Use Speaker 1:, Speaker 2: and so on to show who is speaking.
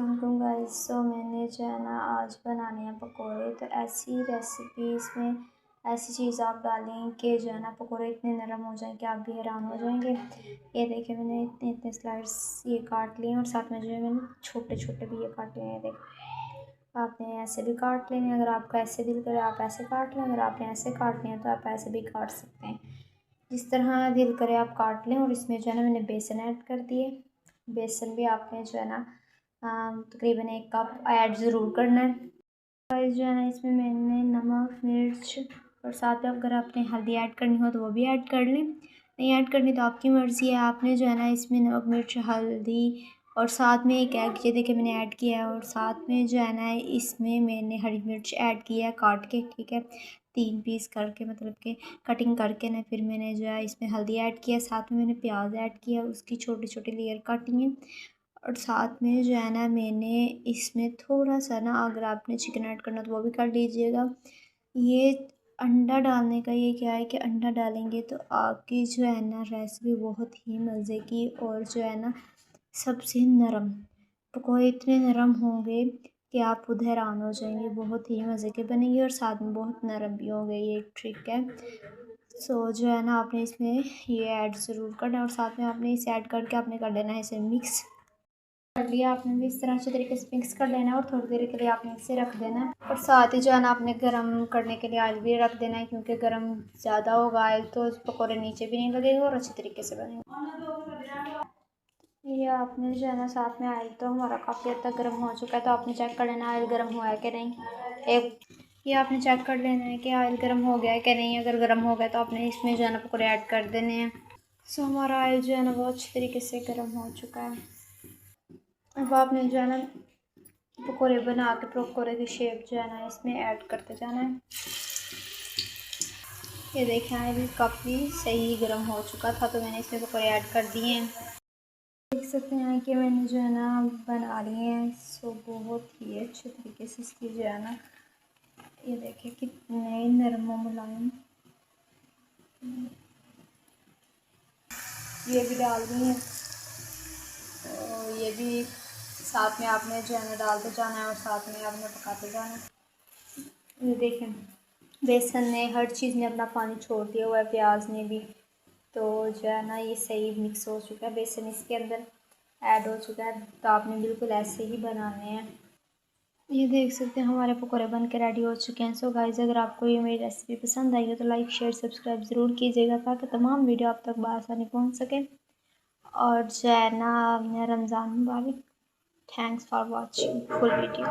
Speaker 1: अस्सलाम वालेकुम गाइस। मैंने जो है ना आज बनाने हैं पकोड़े। तो ऐसी रेसिपीज़ में ऐसी चीज़ आप डालें कि जो है ना पकोड़े इतने नरम हो जाएं कि आप भी हैरान हो जाएंगे। ये देखिए मैंने इतने इतने स्लाइड्स ये काट लिए और साथ में जो है मैंने छोटे छोटे भी ये काटे हैं। देखिए आपने ऐसे भी काट लेने, अगर आपका ऐसे दिल करे आप ऐसे काट लें, अगर आपने ऐसे काटने हैं तो आप ऐसे भी काट सकते हैं, जिस तरह दिल करे आप काट लें। और इसमें जो है ना मैंने बेसन ऐड कर दिए। बेसन भी आपने जो है ना तकरीबन 1 कप ऐड ज़रूर करना है। गाइस जो है ना इसमें मैंने नमक, मिर्च और साथ में अगर आपने हल्दी ऐड करनी हो तो वो भी ऐड कर लें, नहीं ऐड करनी तो आपकी मर्ज़ी है। आपने जो है ना इसमें नमक, मिर्च, हल्दी और साथ में एक एग ये देखिए मैंने ऐड किया है। और साथ में जो है ना इसमें मैंने हरी मिर्च ऐड किया है काट के, ठीक है, 3 पीस करके, मतलब कि कटिंग करके ना। फिर मैंने जो है इसमें हल्दी ऐड किया, साथ में मैंने प्याज ऐड किया, उसकी छोटी छोटी लेयर काटी है। और साथ में जो है ना मैंने इसमें थोड़ा सा ना, अगर आपने चिकन ऐड करना तो वो भी कर लीजिएगा। ये अंडा डालने का ये क्या है कि अंडा डालेंगे तो आपकी जो है ना रेसिपी बहुत ही मज़े की और जो है ना सबसे नरम पकौड़े इतने नरम होंगे कि आप खुद हैरान हो जाएंगे। बहुत ही मज़े के बनेंगे और साथ में बहुत नरम भी होंगे। ये एक ट्रिक है। जो है ना आपने इसमें ये ऐड ज़रूर करना है और साथ में आपने इसे ऐड करके आपने कर देना है इसे मिक्स। कर लिया आपने भी इस तरह अच्छे तरीके से मिक्स कर लेना है और थोड़ी देर के लिए आपने इसे रख देना है। और साथ ही जो है ना आपने गर्म करने के लिए ऑयल भी रख देना है, क्योंकि गर्म ज़्यादा होगा ऑयल तो पकौड़े नीचे भी नहीं लगेंगे और अच्छे तरीके से बनेंगे। ये आपने जो है ना साथ में ऑयल तो हमारा काफ़ी हद तक गर्म हो चुका है, तो आपने चेक कर लेना ऑयल गर्म हुआ है कि नहीं। एक ये आपने चेक कर लेना है कि ऑयल गर्म हो गया है कि नहीं। अगर गर्म हो गया तो आपने इसमें जो है ना पकौड़े ऐड कर देने हैं। हमारा ऑयल जो है ना बहुत अच्छे तरीके से गर्म हो चुका है। अब आपने जो है ना पकौड़े बना के पकौड़े की शेप जो है ना इसमें ऐड करते जाना है। ये देखें ऑयल काफ़ी सही गर्म हो चुका था तो मैंने इसमें पकौड़े ऐड कर दिए हैं। देख सकते हैं कि मैंने जो है ना बना लिए हैं। बहुत ही अच्छे तरीके से इसकी जो है ना ये देखिए कितने नरम मुलायम। ये भी डाल दी हैं और ये भी साथ में आपने जो है ना डालते जाना है और साथ में आपने पकाते जाना है। ये देखें बेसन ने हर चीज़ ने अपना पानी छोड़ दिया हुआ है, प्याज ने भी। तो जो है ना ये सही मिक्स हो चुका है, बेसन इसके अंदर ऐड हो चुका है। तो आपने बिल्कुल ऐसे ही बनाने हैं। ये देख सकते हैं हमारे पकौड़े बन के रेडी हो चुके हैं। सो गाइस अगर आपको ये मेरी रेसिपी पसंद आई हो तो लाइक, शेयर, सब्सक्राइब ज़रूर कीजिएगा ताकि तमाम वीडियो आप तक बआसानी पहुंच सके। और जो है ना रमज़ान मुबारक। Thanks for watching full video.